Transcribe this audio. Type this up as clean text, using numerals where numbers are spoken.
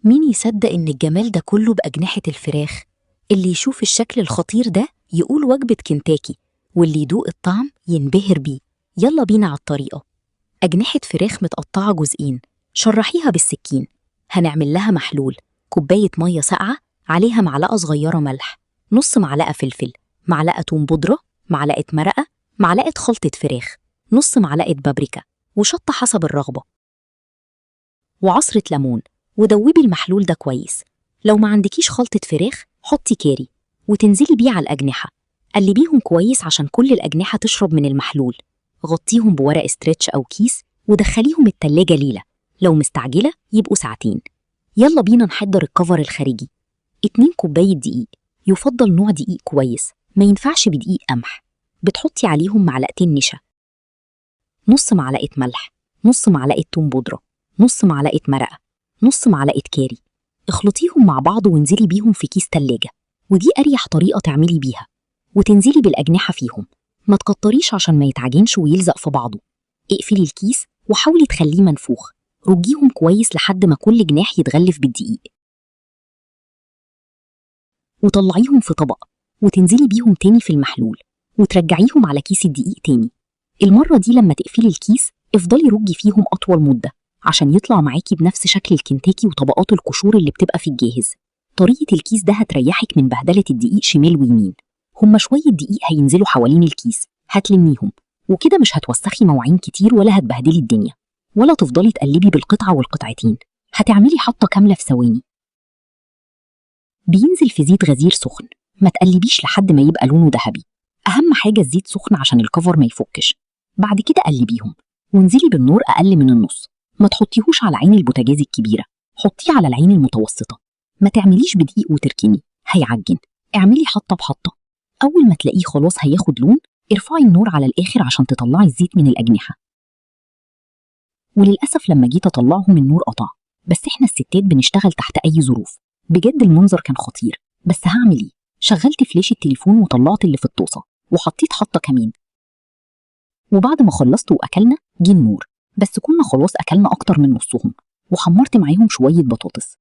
مين يصدق إن الجمال ده كله بأجنحة الفراخ؟ اللي يشوف الشكل الخطير ده يقول وجبة كنتاكي، واللي يدوق الطعم ينبهر بيه. يلا بينا على الطريقة. أجنحة فراخ متقطعة جزئين، شرحيها بالسكين. هنعمل لها محلول: كوباية مية ساقعة، عليها معلقة صغيرة ملح، نص معلقة فلفل، معلقة توم بودرة، معلقة مرقة، معلقة خلطة فراخ، نص معلقة بابريكا، وشطة حسب الرغبة، وعصرة ليمون. ودوبي المحلول ده كويس. لو ما عندكيش خلطة فراخ حطي كاري وتنزلي بيه على الأجنحة. قلبيهم كويس عشان كل الأجنحة تشرب من المحلول. غطيهم بورق استرتش أو كيس ودخليهم التلاجة ليلة. لو مستعجلة يبقوا ساعتين. يلا بينا نحضر الكفر الخارجي. 2 كوباية دقيق، يفضل نوع دقيق كويس، ما ينفعش بدقيق قمح. بتحطي عليهم معلقتين نشا، نص معلقة ملح، نص معلقة توم بودرة، نص معلقة مرقة، نص معلقة كاري. اخلطيهم مع بعض وانزلي بيهم في كيس تلاجة، ودي أريح طريقة تعملي بيها. وتنزلي بالأجنحة فيهم، ما تكتريش عشان ما يتعجنش ويلزق في بعضه. اقفلي الكيس وحاولي تخليه منفوخ. رجيهم كويس لحد ما كل جناح يتغلف بالدقيق، وطلعيهم في طبق وتنزلي بيهم تاني في المحلول، وترجعيهم على كيس الدقيق تاني. المرة دي لما تقفلي الكيس افضلي رجي فيهم أطول مدة عشان يطلع معاكي بنفس شكل الكنتاكي وطبقات القشور اللي بتبقى في الجاهز. طريقة الكيس ده هتريحك من بهدلة الدقيق شمال ويمين. هما شوية دقيق هينزلوا حوالين الكيس، هتلميهم، وكده مش هتوسخي مواعين كتير ولا هتبهدلي الدنيا، ولا تفضلي تقلبي بالقطعة والقطعتين. هتعملي حطة كاملة في ثواني. بينزل في زيت غزير سخن، ما تقلبيش لحد ما يبقى لونه ذهبي. أهم حاجة الزيت سخن عشان الكفر ما يفكش. بعد كده قلبيهم وانزلي بالنور أقل من النص. ما تحطيهوش على عين البوتاجاز الكبيرة، حطيه على العين المتوسطة. ما تعمليش بدقيق وتركني، هيعجن. اعملي حطة بحطة. أول ما تلاقيه خلاص هياخد لون، ارفعي النور على الآخر عشان تطلعي الزيت من الأجنحة. وللأسف لما جيت أطلعهم النور قطع، بس إحنا الستات بنشتغل تحت أي ظروف. بجد المنظر كان خطير، بس هعمل إيه؟ شغلت فلاش التليفون وطلعت اللي في الطاسة وحطيت حطة كمان. وبعد ما خلصت وأكلنا جه النور، بس كنا خلاص أكلنا أكتر من نصهم، وحمرت معاهم شوية بطاطس.